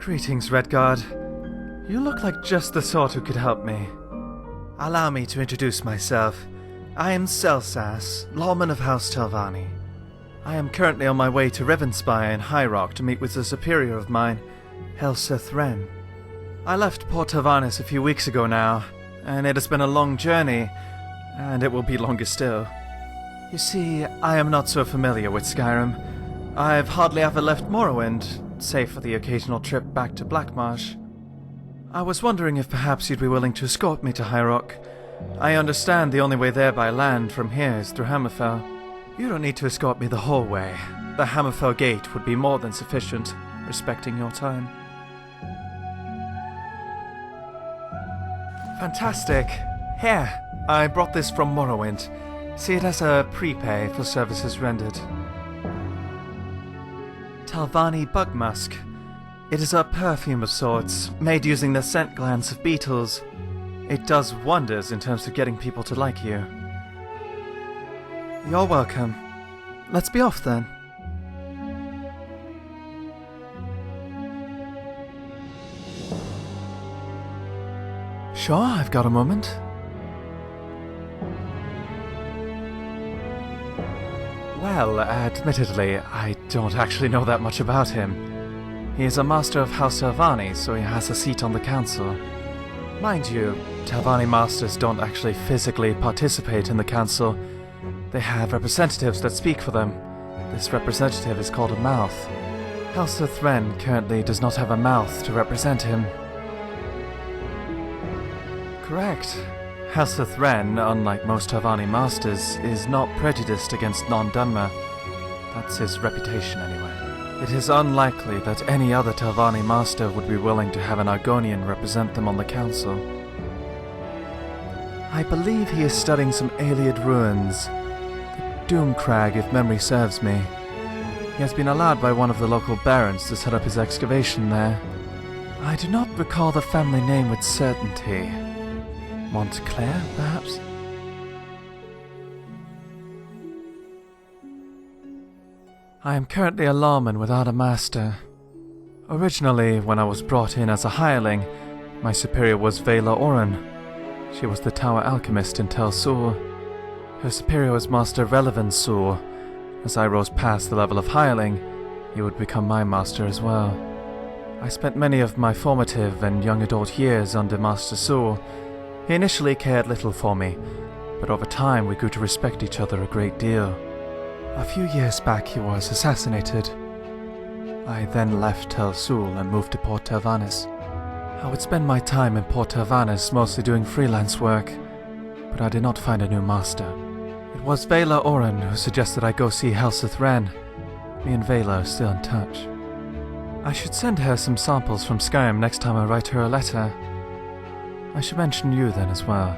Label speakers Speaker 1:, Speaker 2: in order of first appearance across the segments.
Speaker 1: Greetings, Redguard. You look like just the sort who could help me. Allow me to introduce myself. I am Xelzaz, lawman of House Telvanni. I am currently on my way to Rivenspire in High Rock to meet with a superior of mine, Xelzaz. I left Port Telvannis a few weeks ago now, and it has been a long journey, and it will be longer still. You see, I am not so familiar with Skyrim. I've hardly ever left Morrowind, save for the occasional trip back to Blackmarsh. I was wondering if perhaps you'd be willing to escort me to High Rock. I understand the only way there by land from here is through Hammerfell. You don't need to escort me the whole way. The Hammerfell gate would be more than sufficient, respecting your time. Fantastic. Here, I brought this from Morrowind. See it as a prepay for services rendered. Telvanni Bug Musk. It is a perfume of sorts, made using the scent glands of beetles. It does wonders in terms of getting people to like you. You're welcome. Let's be off then. Sure, I've got a moment. Well, admittedly, I don't actually know that much about him. He is a master of House Telvanni, so he has a seat on the council. Mind you, Telvanni masters don't actually physically participate in the council. They have representatives that speak for them. This representative is called a mouth. Xelzaz currently does not have a mouth to represent him. Correct. Xelzaz, unlike most Telvanni masters, is not prejudiced against non-Dunmer. That's his reputation anyway. It is unlikely that any other Telvanni master would be willing to have an Argonian represent them on the council. I believe he is studying some Ayleid ruins. The Doomcrag, if memory serves me. He has been allowed by one of the local barons to set up his excavation there. I do not recall the family name with certainty. Montclair, perhaps? I am currently a lawman without a master. Originally, when I was brought in as a hireling, my superior was Vela Oren. She was the tower alchemist in Tel Sur. Her superior was Master Relevant Sur. As I rose past the level of hireling, he would become my master as well. I spent many of my formative and young adult years under Master Sur. He initially cared little for me, but over time we grew to respect each other a great deal. A few years back he was assassinated. I then left Tel Sul and moved to Port Telvannis. I would spend my time in Port Telvannis mostly doing freelance work, but I did not find a new master. It was Vela Oren who suggested I go see Xelzaz. Me and Vela are still in touch. I should send her some samples from Skyrim next time I write her a letter. I should mention you then as well.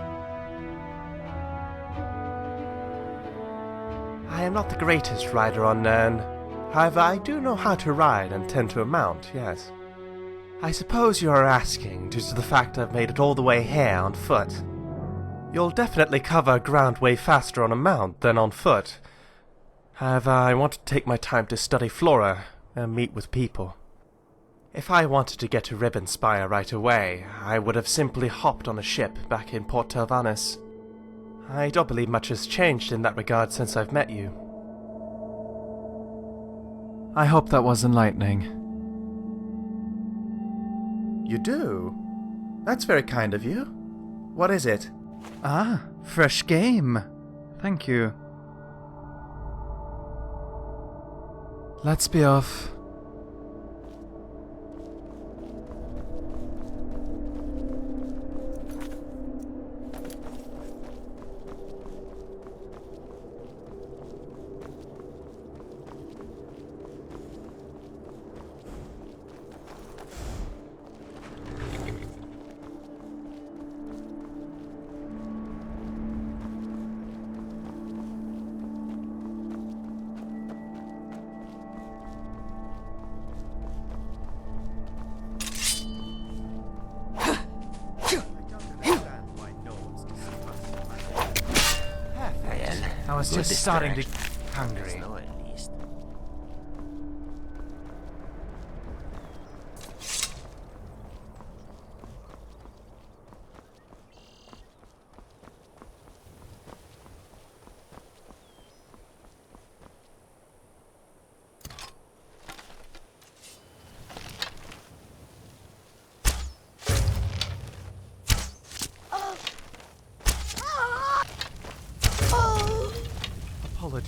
Speaker 2: I am not the greatest rider on Nern. However, I do know how to ride and tend to a mount, yes. I suppose you are asking due to the fact I've made it all the way here on foot. You'll definitely cover ground way faster on a mount than on foot. However, I want to take my time to study flora and meet with people. If I wanted to get to Rivenspire right away, I would have simply hopped on a ship back in Port Telvannis. I don't believe much has changed in that regard since I've met you.
Speaker 1: I hope that was enlightening.
Speaker 2: You do? That's very kind of you. What is it?
Speaker 1: Ah, fresh game. Thank you. Let's be off. I was just starting to get hungry.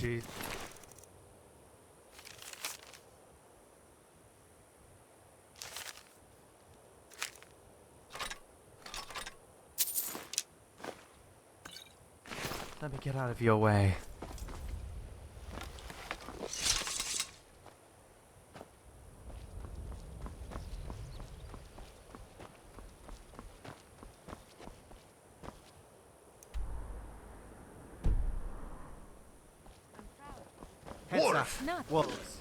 Speaker 1: Jeez. Let me get out of your way.
Speaker 2: Wolf!
Speaker 3: Not
Speaker 2: Wolves.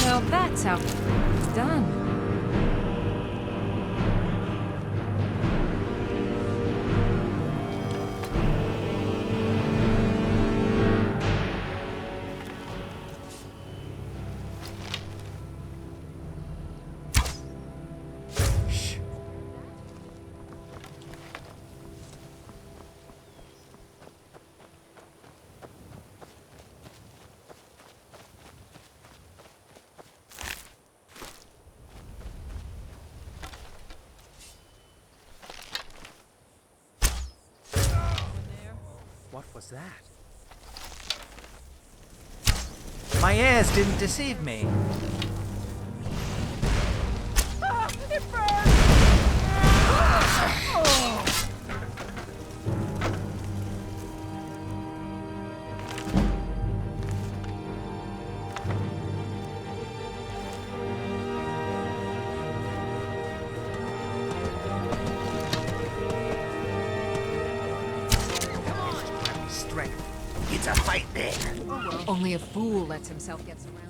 Speaker 3: Well, that's how it's done.
Speaker 2: What was that? My ears didn't deceive me.
Speaker 3: It burns!
Speaker 2: Strength. It's a fight then.
Speaker 3: Only a fool lets himself get surrounded.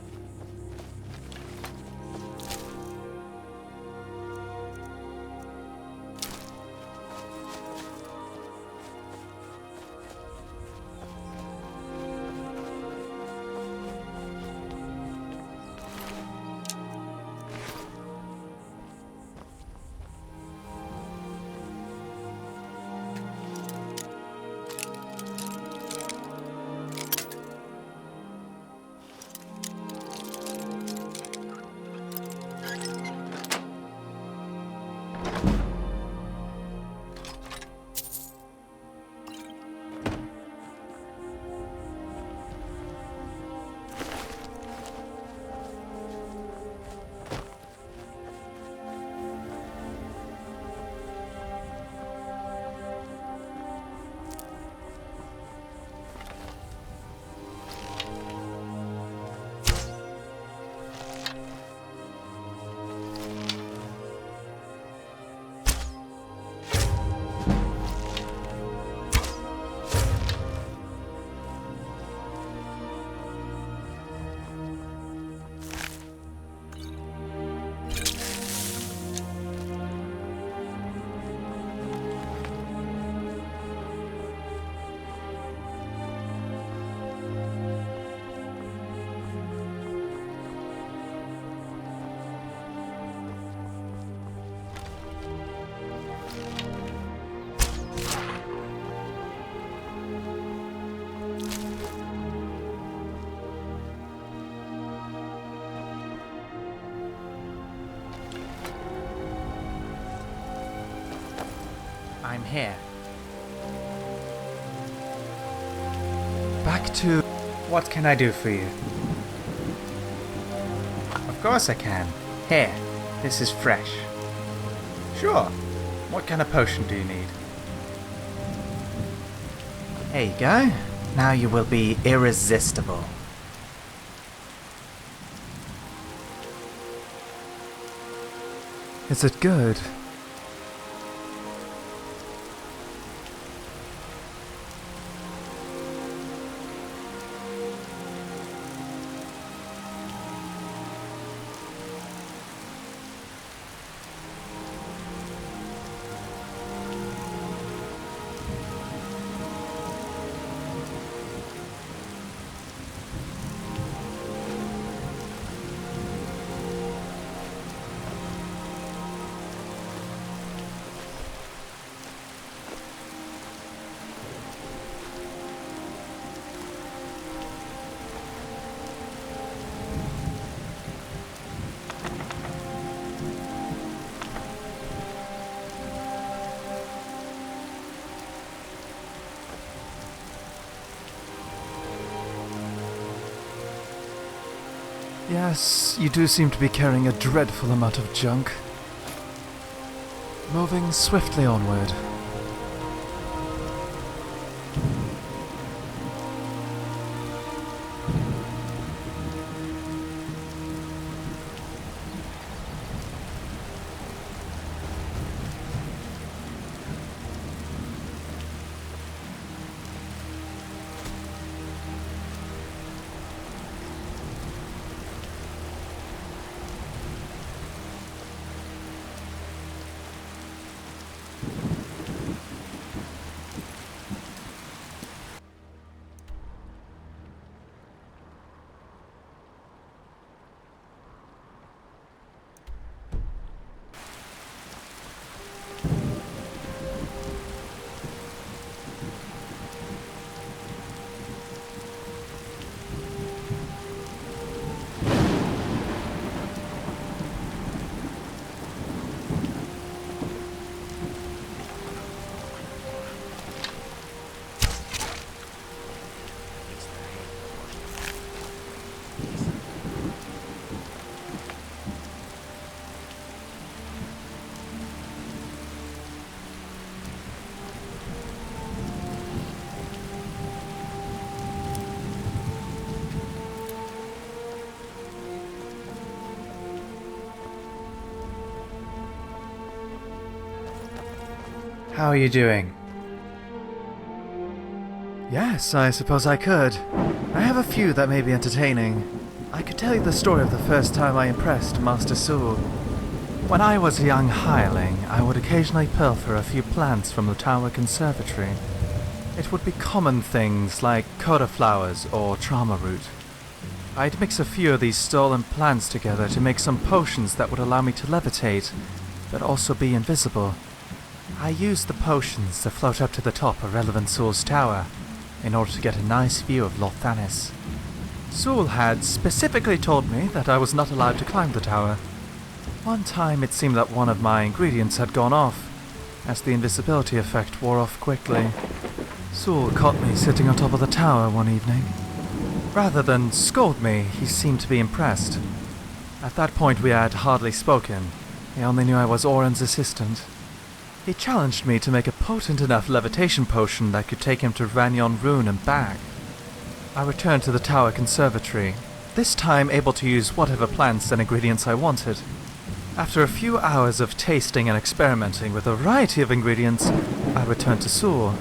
Speaker 2: I'm here.
Speaker 1: Back to...
Speaker 2: What can I do for you? Of course I can. Here, this is fresh. Sure. What kind of potion do you need? Here you go. Now you will be irresistible.
Speaker 1: Is it good? Yes, you do seem to be carrying a dreadful amount of junk. Moving swiftly onward. How are you doing? Yes, I suppose I could. I have a few that may be entertaining. I could tell you the story of the first time I impressed Master Sul. When I was a young hireling, I would occasionally pilfer a few plants from the Tower Conservatory. It would be common things like coda flowers or trauma root. I'd mix a few of these stolen plants together to make some potions that would allow me to levitate, but also be invisible. I used the potions to float up to the top of Relevant Sul's tower, in order to get a nice view of Lothanis. Sul had specifically told me that I was not allowed to climb the tower. One time it seemed that one of my ingredients had gone off, as the invisibility effect wore off quickly. Sul caught me sitting on top of the tower one evening. Rather than scold me, he seemed to be impressed. At that point we had hardly spoken. He only knew I was Oren's assistant. He challenged me to make a potent enough levitation potion that could take him to Ranyon Rune and back. I returned to the Tower Conservatory, this time able to use whatever plants and ingredients I wanted. After a few hours of tasting and experimenting with a variety of ingredients, I returned to Sul.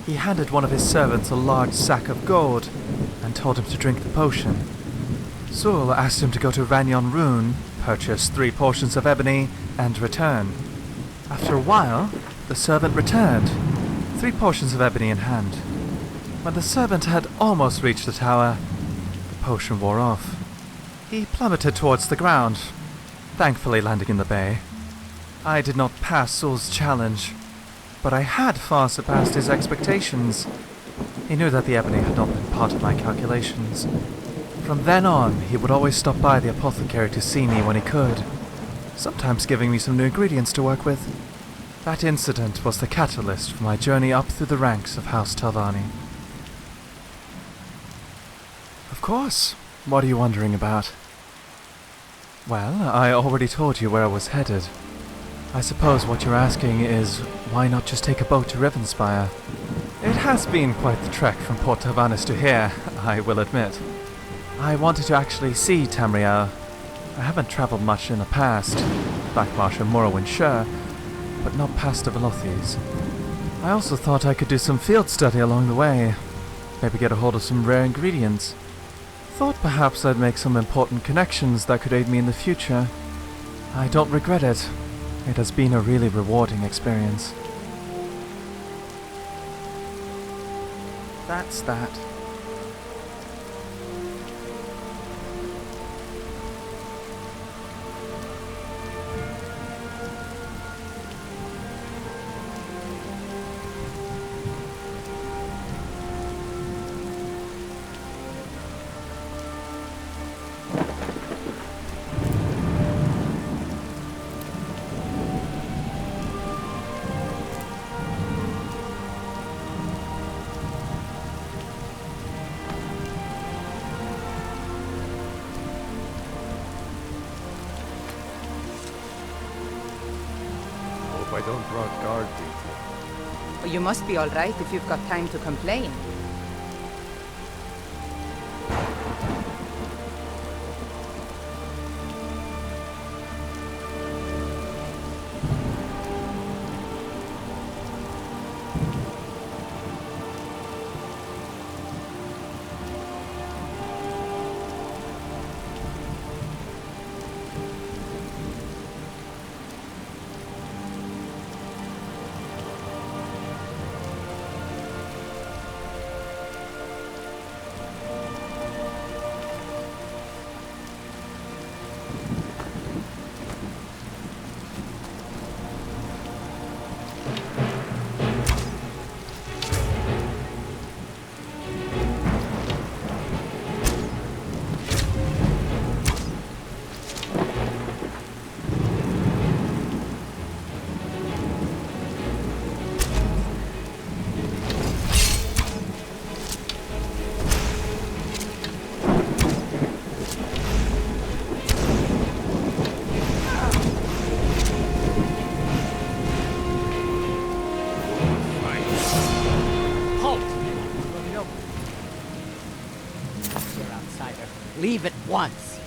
Speaker 1: He handed one of his servants a large sack of gold and told him to drink the potion. Sul asked him to go to Ranyon Rune, purchase 3 portions of ebony, and return. After a while, the servant returned, 3 portions of ebony in hand. When the servant had almost reached the tower, the potion wore off. He plummeted towards the ground, thankfully landing in the bay. I did not pass Sul's challenge, but I had far surpassed his expectations. He knew that the ebony had not been part of my calculations. From then on, he would always stop by the apothecary to see me when he could, sometimes giving me some new ingredients to work with. That incident was the catalyst for my journey up through the ranks of House Talvani. Of course. What are you wondering about? Well, I already told you where I was headed. I suppose what you're asking is, why not just take a boat to Rivenspire? It has been quite the trek from Port Talvanis to here, I will admit. I wanted to actually see Tamriel. I haven't travelled much in the past, Blackmarsh and Morrowind sure, but not past the Velothes. I also thought I could do some field study along the way, maybe get a hold of some rare ingredients. Thought perhaps I'd make some important connections that could aid me in the future. I don't regret it. It has been a really rewarding experience. That's that.
Speaker 4: I don't brought guard duty.
Speaker 5: Well, you must be all right if you've got time to complain.
Speaker 6: Leave at once.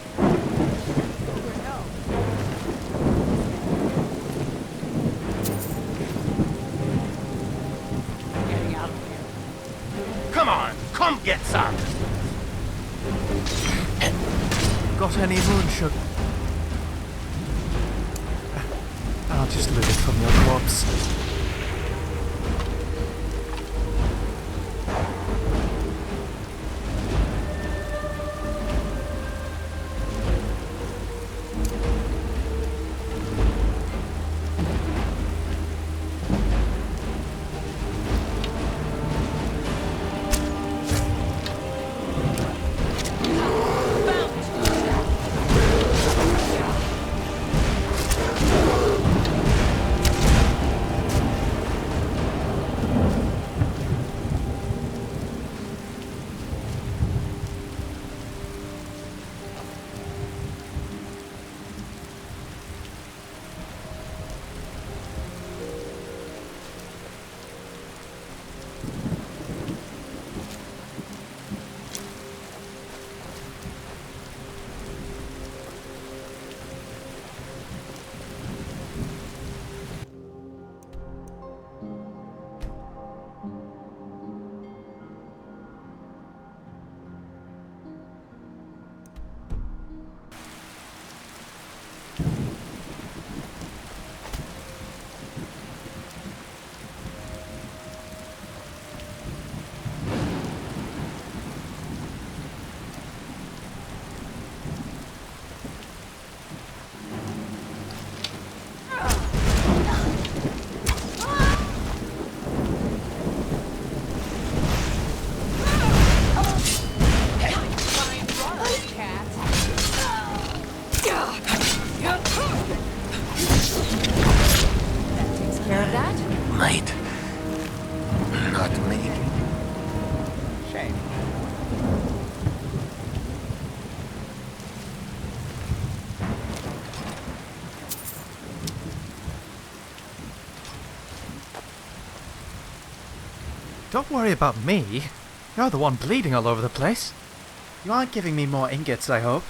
Speaker 6: Getting out of here.
Speaker 2: Come on, come get some!
Speaker 1: Got any moon sugar? I'll just loot it from your corpse. Don't worry about me. You're the one bleeding all over the place. You aren't giving me more ingots, I hope.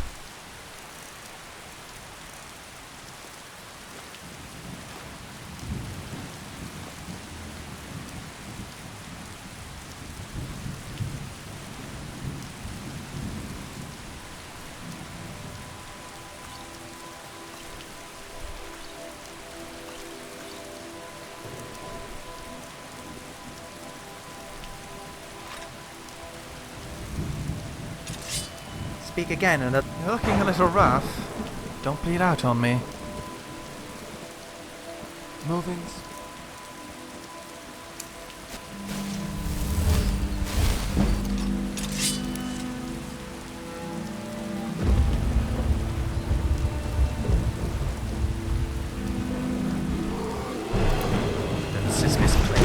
Speaker 1: Speak again, and you're looking a little rough. Don't bleed out on me. Moving. This is misplaced.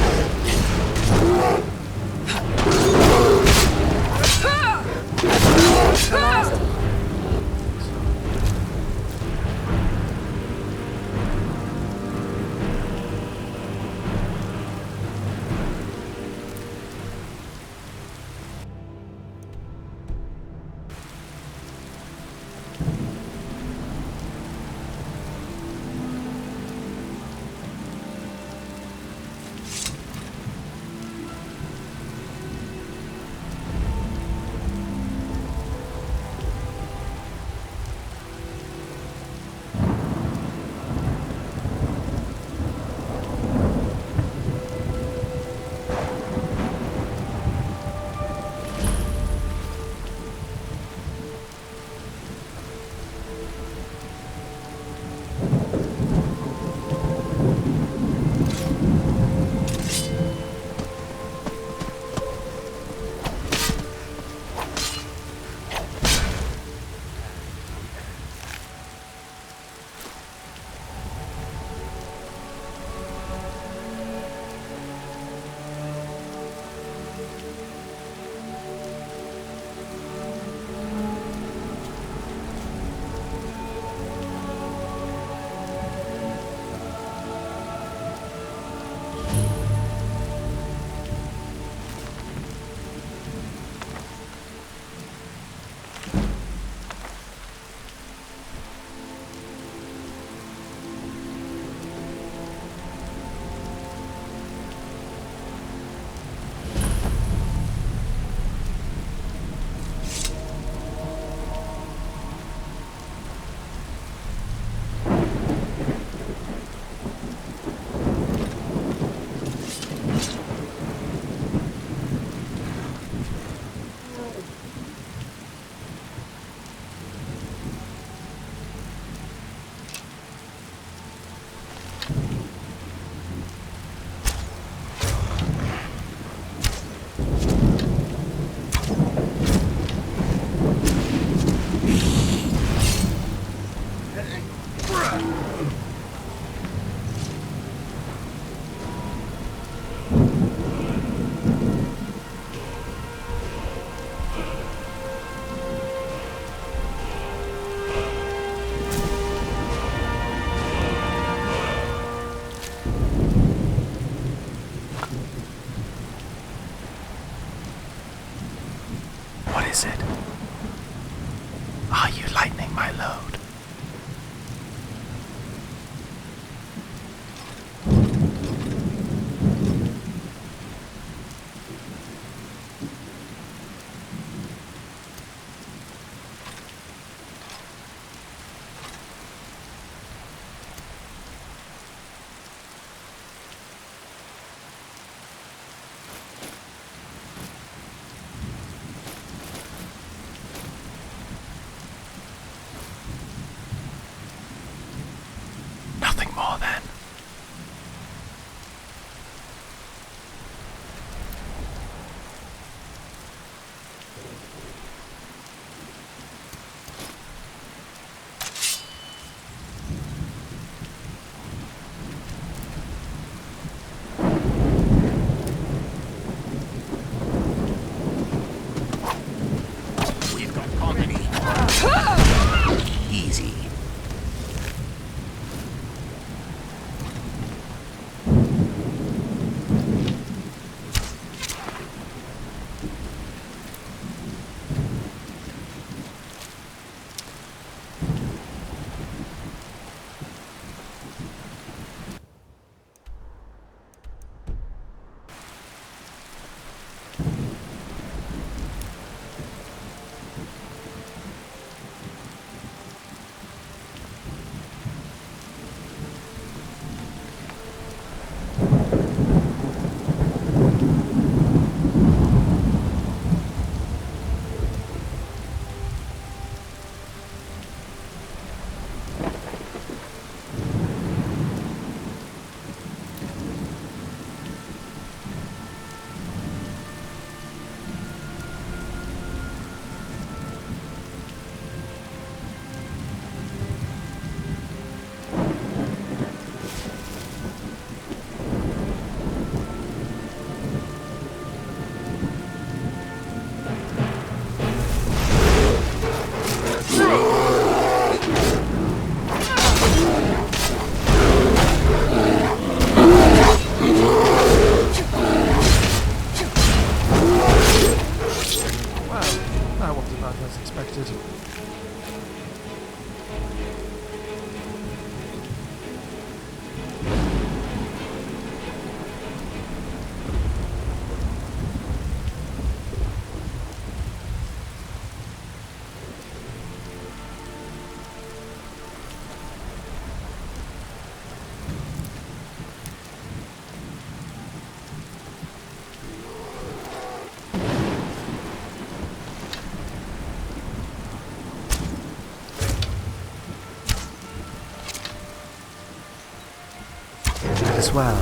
Speaker 2: might as well.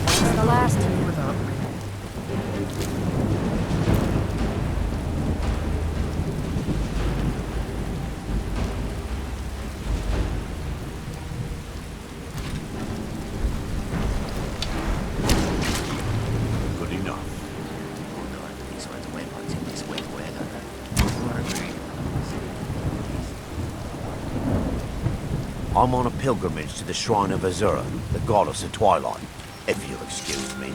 Speaker 3: It's the last
Speaker 2: Without me.
Speaker 4: Good enough. I'm on a pilgrimage to the shrine of Azura, the goddess of twilight, if you'll excuse me.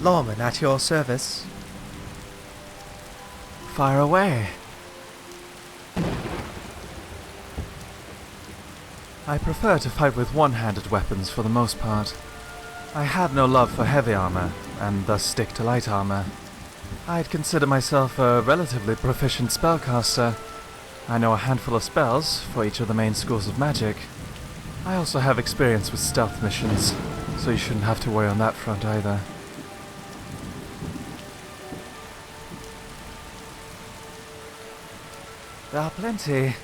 Speaker 2: Lawman, at your service.
Speaker 1: Fire away. I prefer to fight with one-handed weapons for the most part. I have no love for heavy armor, and thus stick to light armor. I'd consider myself a relatively proficient spellcaster. I know a handful of spells for each of the main schools of magic. I also have experience with stealth missions, so you shouldn't have to worry on that front either. There are plenty.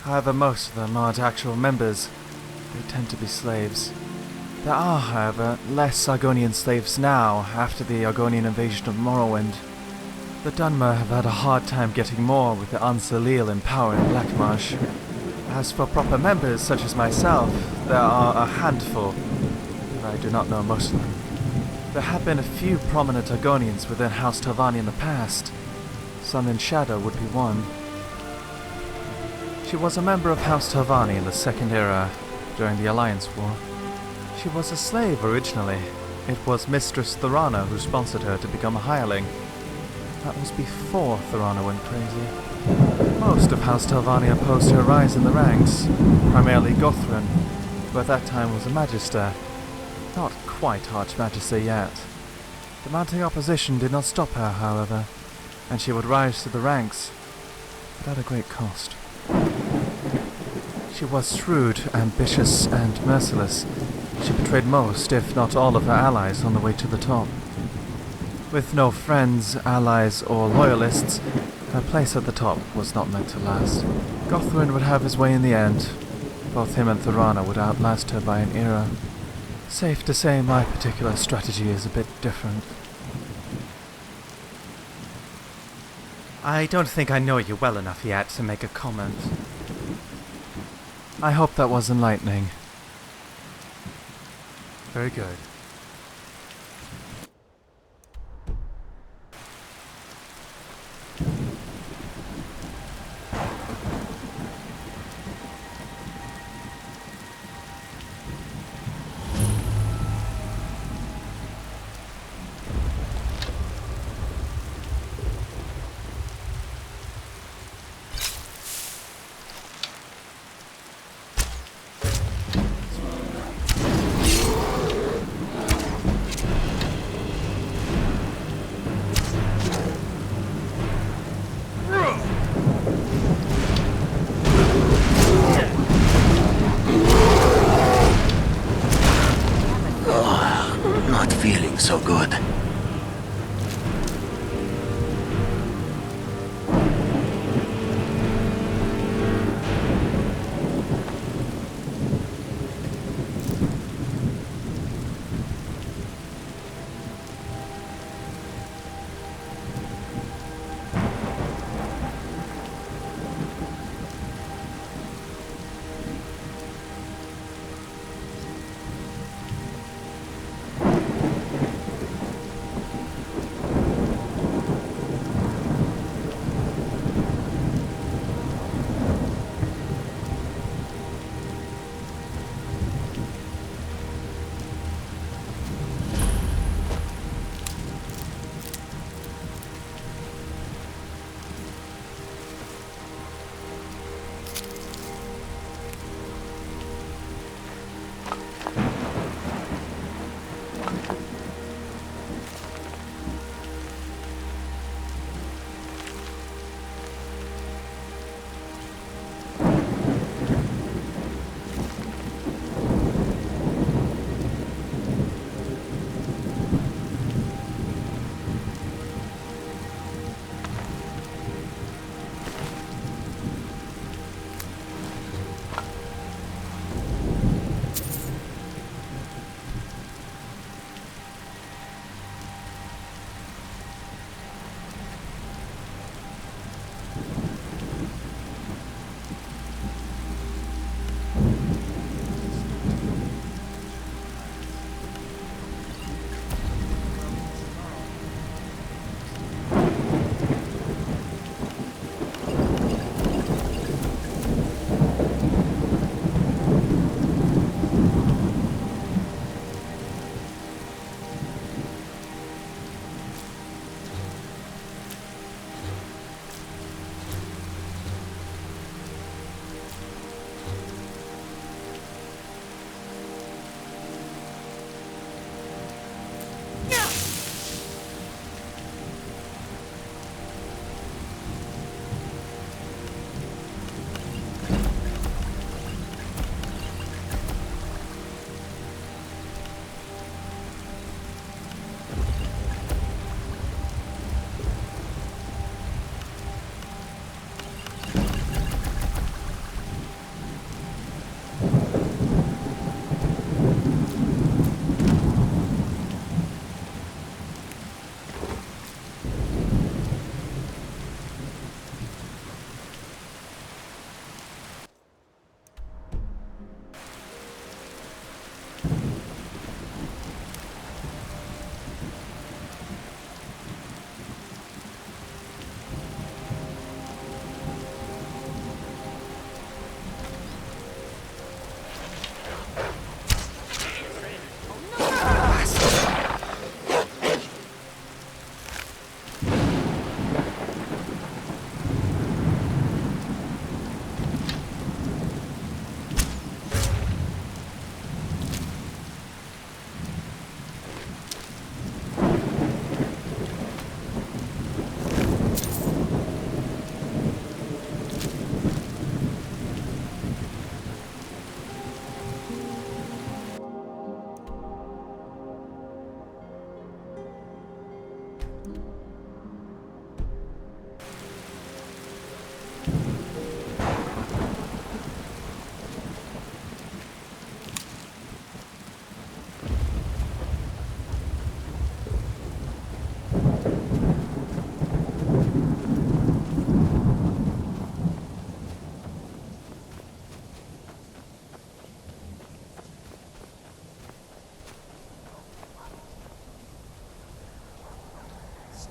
Speaker 1: However, most of them aren't actual members. They tend to be slaves. There are, however, less Argonian slaves now after the Argonian invasion of Morrowind. The Dunmer have had a hard time getting more with the Ansalil in power in Blackmarsh. As for proper members such as myself, there are a handful, but I do not know most of them. There have been a few prominent Argonians within House Telvanni in the past. Sun and Shadow would be one. She was a member of House Telvanni in the Second Era, during the Alliance War. She was a slave originally. It was Mistress Thorana who sponsored her to become a hireling. That was before Thorana went crazy. Most of House Telvanni opposed her rise in the ranks, primarily Gothrin, who at that time was a Magister. Not quite Archmagister yet. The mounting opposition did not stop her, however, and she would rise to the ranks, but at a great cost. She was shrewd, ambitious, and merciless. She betrayed most, if not all, of her allies on the way to the top. With no friends, allies, or loyalists, her place at the top was not meant to last. Gothrin would have his way in the end. Both him and Thorana would outlast her by an era. Safe to say my particular strategy is a bit different.
Speaker 2: I don't think I know you well enough yet to make a comment.
Speaker 1: I hope that was enlightening.
Speaker 2: Very good.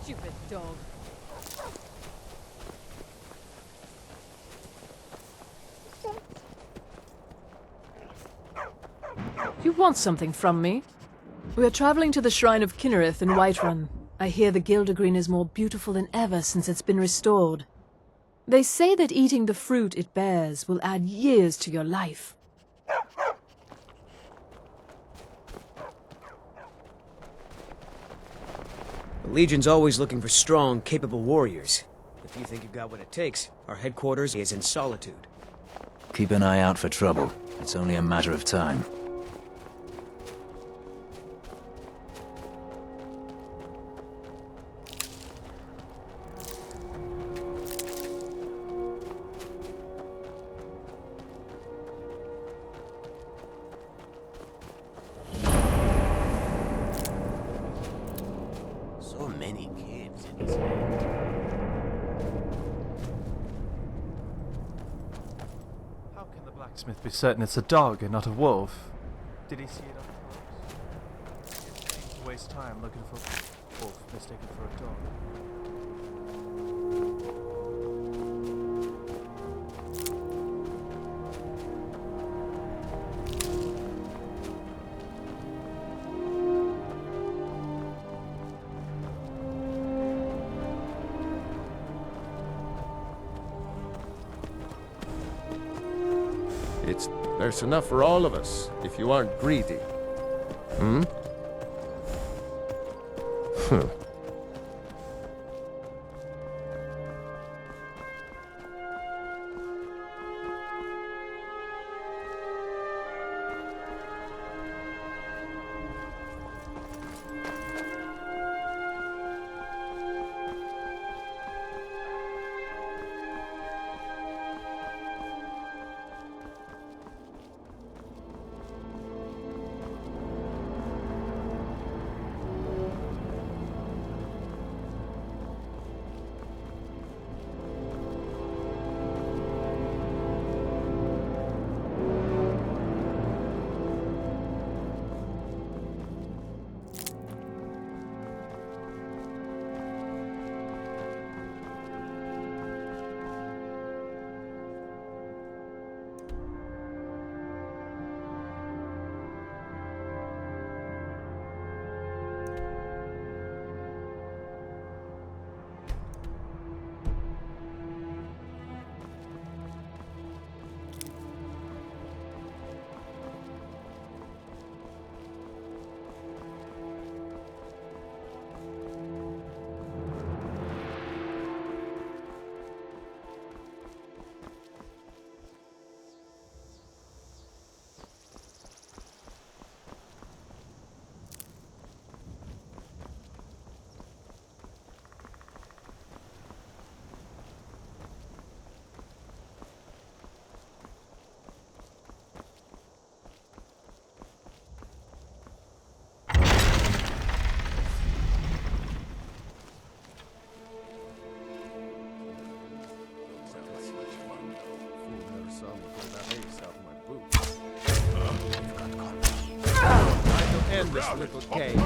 Speaker 3: Stupid dog.
Speaker 7: You want something from me? We are traveling to the Shrine of Kinnereth in Whiterun. I hear the Gildergreen is more beautiful than ever since it's been restored. They say that eating the fruit it bears will add years to your life.
Speaker 8: The Legion's always looking for strong, capable warriors. If you think you've got what it takes, our headquarters is in Solitude.
Speaker 9: Keep an eye out for trouble. It's only a matter of time.
Speaker 4: So many caves in this land.
Speaker 1: How can the blacksmith be certain it's a dog and not a wolf? Did he see it up close? It's pain to waste time looking for a wolf mistaken for a dog.
Speaker 10: There's enough for all of us, if you aren't greedy. Hmm? End this little cave.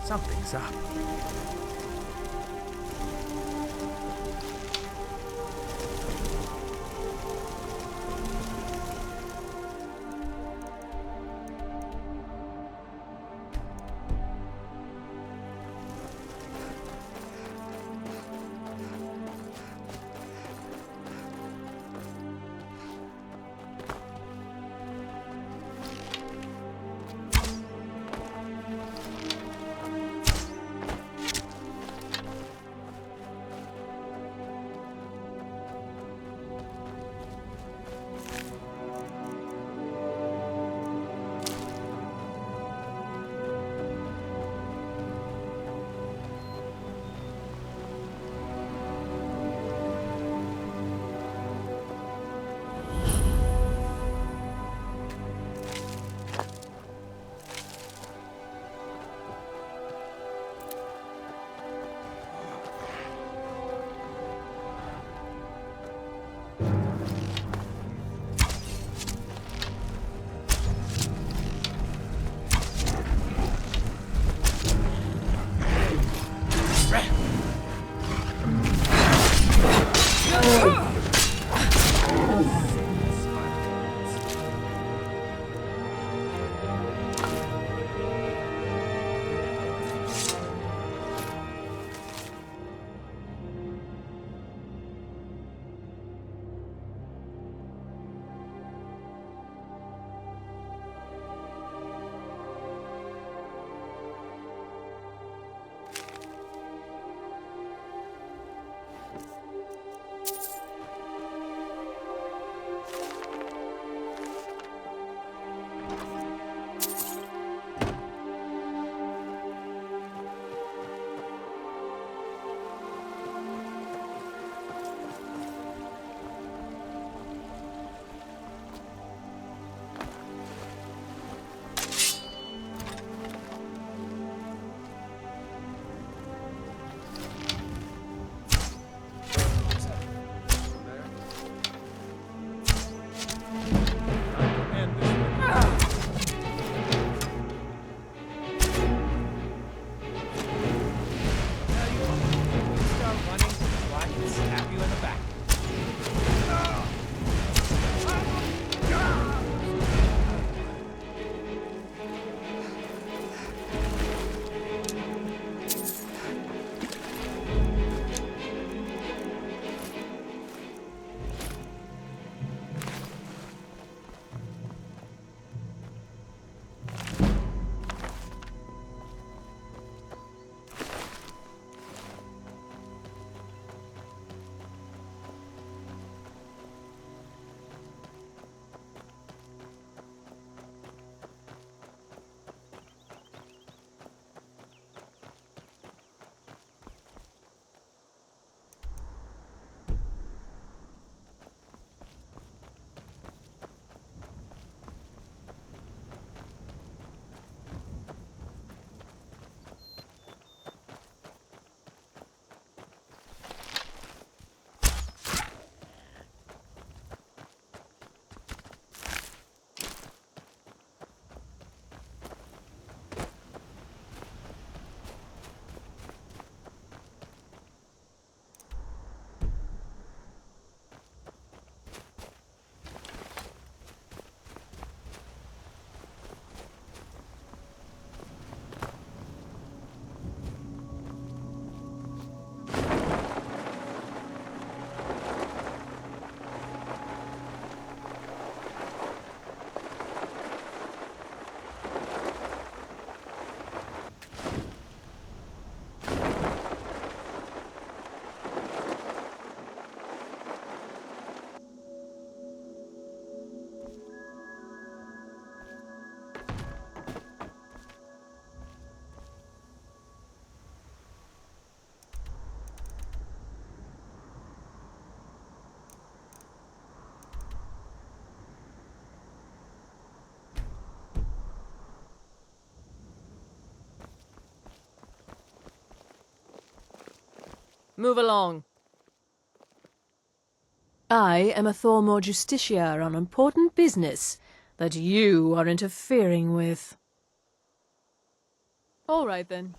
Speaker 2: Something's up.
Speaker 7: Move along. I am a Thormore Justiciar on important business that you are interfering with. All right, then.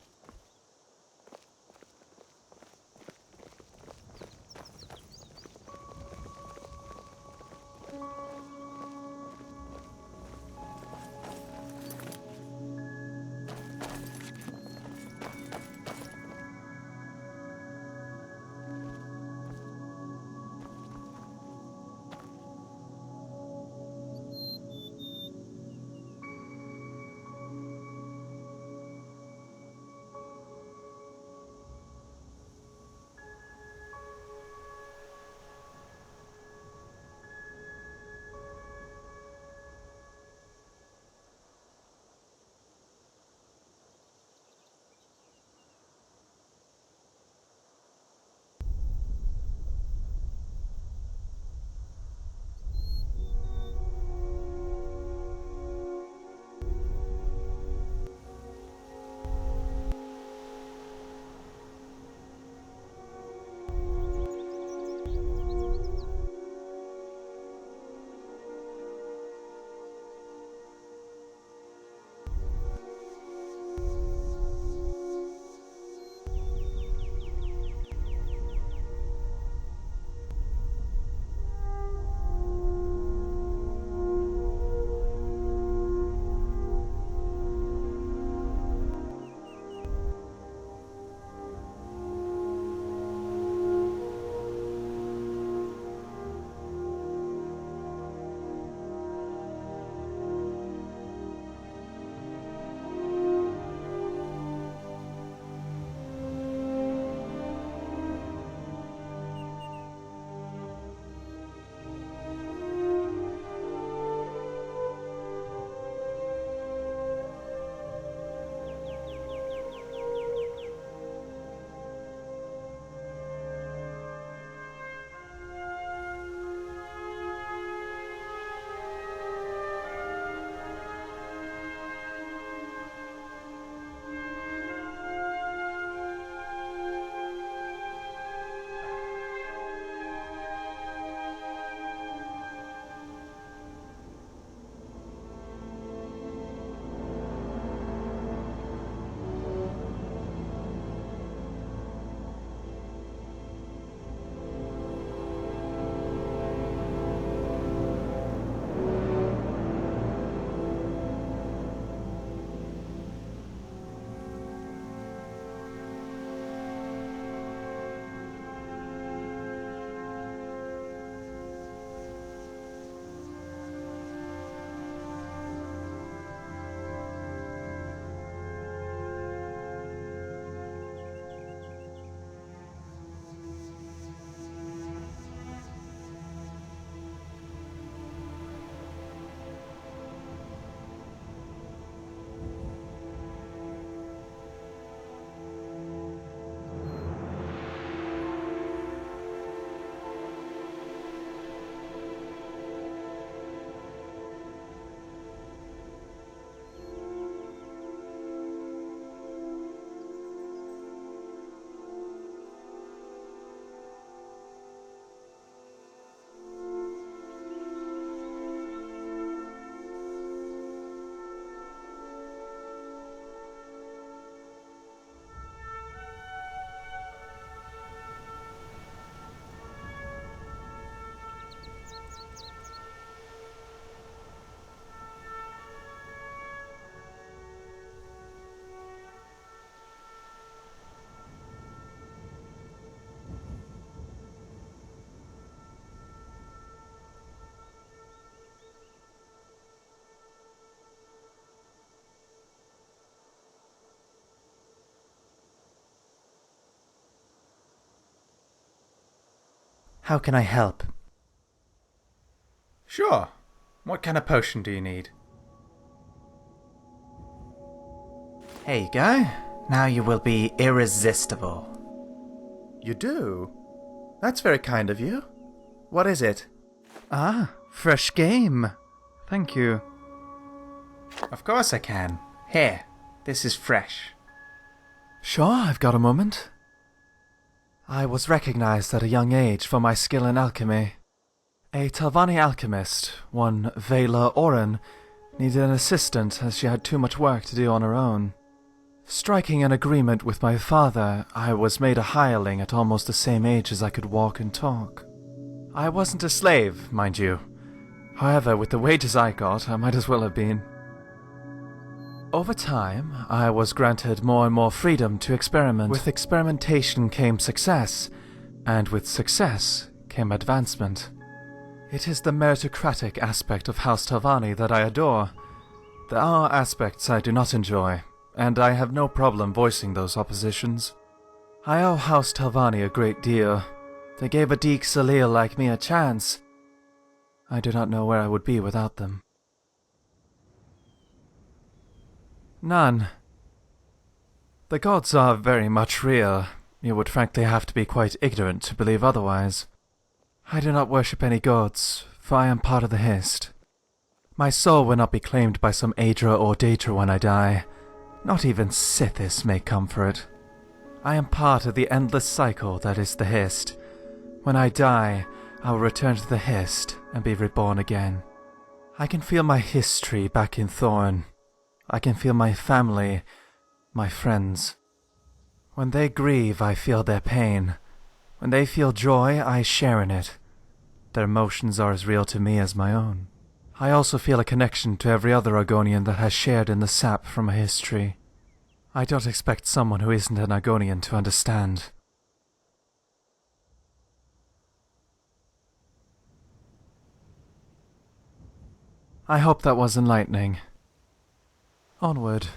Speaker 2: How can I help? Sure. What kind of potion do you need? Here you go. Now you will be irresistible. You do? That's very kind of you. What is it? Ah, fresh game. Thank you. Of course I can. Here, this is fresh. Sure, I've got a moment. I was recognized at a young age for my skill in alchemy. A Telvanni alchemist, one Vela Oren, needed an assistant as she had too much work to do on her own. Striking an agreement with my father, I was made a hireling at almost the same age as I could walk and talk. I wasn't a slave, mind you. However, with the wages I got, I might as well have been. Over time, I was granted more and more freedom to experiment. With experimentation came success, and with success came advancement. It is the meritocratic aspect of House Telvanni that I adore. There are aspects I do not enjoy, and I have no problem voicing those oppositions. I owe House Telvanni a great deal. They gave a Deek Salil like me a chance. I do not know where I would be without them. None. The gods are very much real. You would frankly have to be quite ignorant to believe otherwise. I do not worship any gods, for I am part of the Hist. My soul will not be claimed by some Aedra or Daedra when I die. Not even Sithis may come for it. I am part of the endless cycle that is the Hist. When I die, I will return to the Hist and be reborn again. I can feel my history back in Thorn. I can feel my family, my friends. When they grieve, I feel their pain. When they feel joy, I share in it. Their emotions are as real to me as my own. I also feel a connection to every other Argonian that has shared in the sap from a history. I don't expect someone who isn't an Argonian to understand. I hope that was enlightening. Onward.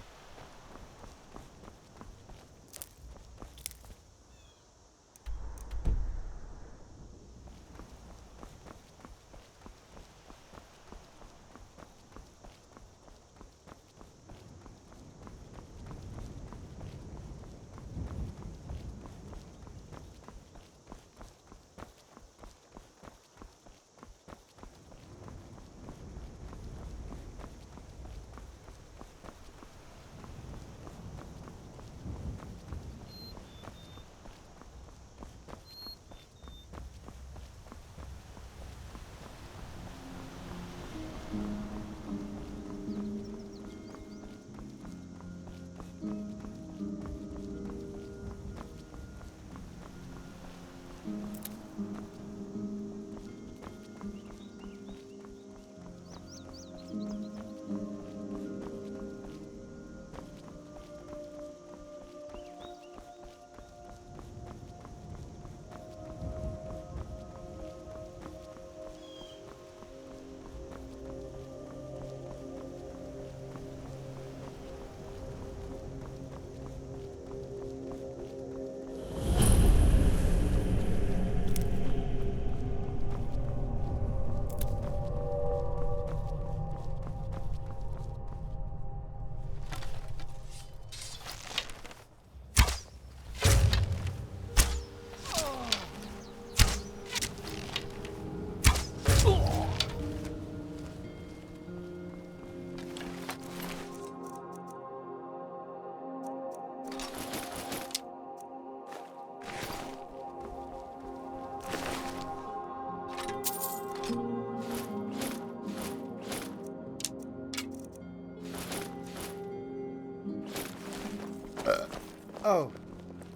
Speaker 2: Oh,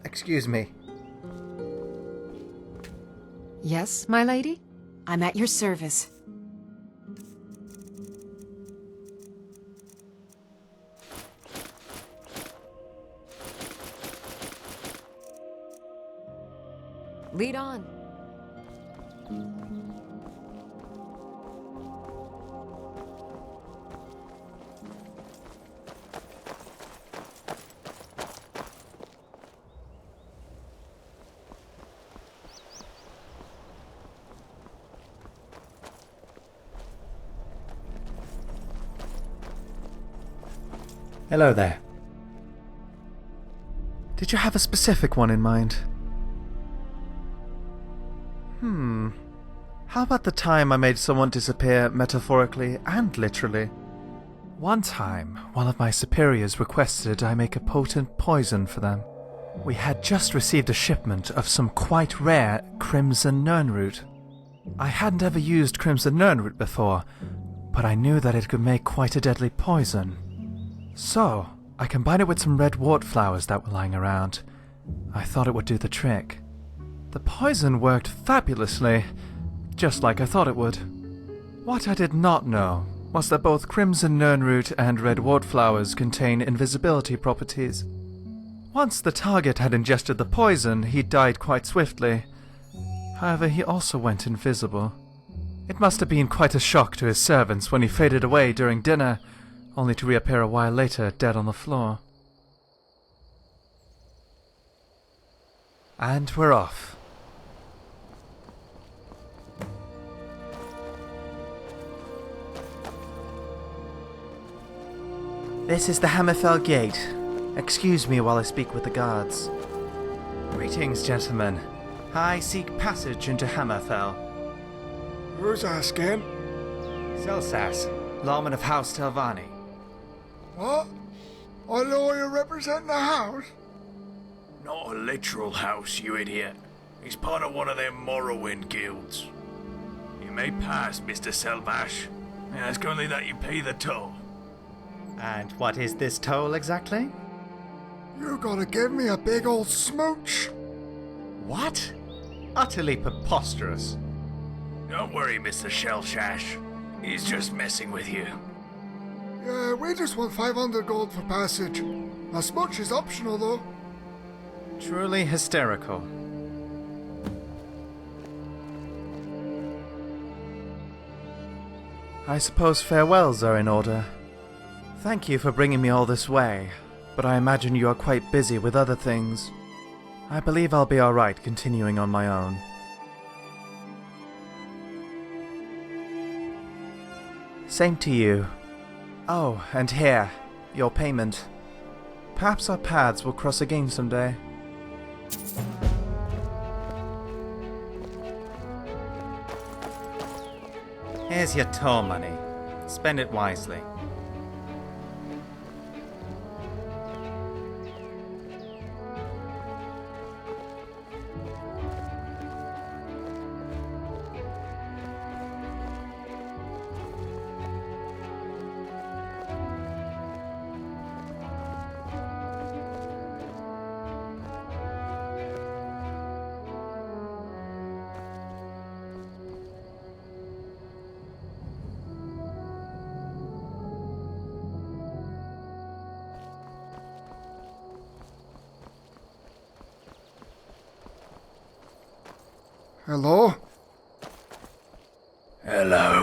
Speaker 2: excuse me.
Speaker 3: Yes, my lady?
Speaker 5: I'm at your service.
Speaker 3: Lead on.
Speaker 1: Hello there. Did you have a specific one in mind? How about the time I made someone disappear metaphorically and literally? One time, one of my superiors requested I make a potent poison for them. We had just received a shipment of some quite rare crimson nirnroot. I hadn't ever used crimson nirnroot before, but I knew that it could make quite a deadly poison. So, I combined it with some red wart flowers that were lying around. I thought it would do the trick. The poison worked fabulously, just like I thought it would. What I did not know was that both crimson nirnroot and red wart flowers contain invisibility properties. Once the target had ingested the poison, he died quite swiftly. However, he also went invisible. It must have been quite a shock to his servants when he faded away during dinner, only to reappear a while later dead on the floor. And we're off. This is the Hammerfell gate. Excuse me while I speak with the guards. Greetings, gentlemen. I seek passage into Hammerfell.
Speaker 11: Who's asking?
Speaker 1: Xelzaz, lawman of House Telvanni.
Speaker 11: What? I know you're representing the house?
Speaker 12: Not a literal house, you idiot. He's part of one of them Morrowind guilds. You may pass, Mr. Selvash. Ask only that you pay the toll.
Speaker 1: And what is this toll exactly?
Speaker 11: You gotta give me a big old smooch.
Speaker 1: What? Utterly preposterous.
Speaker 12: Don't worry, Mr. Shellshash. He's just messing with you.
Speaker 11: Yeah, we just want 500 gold for passage. A smooch is optional, though.
Speaker 1: Truly hysterical. I suppose farewells are in order. Thank you for bringing me all this way, but I imagine you are quite busy with other things. I believe I'll be alright continuing on my own. Same to you. Oh, and here, your payment. Perhaps our paths will cross again someday. Here's your toll money. Spend it wisely.
Speaker 11: Hello?
Speaker 12: Hello.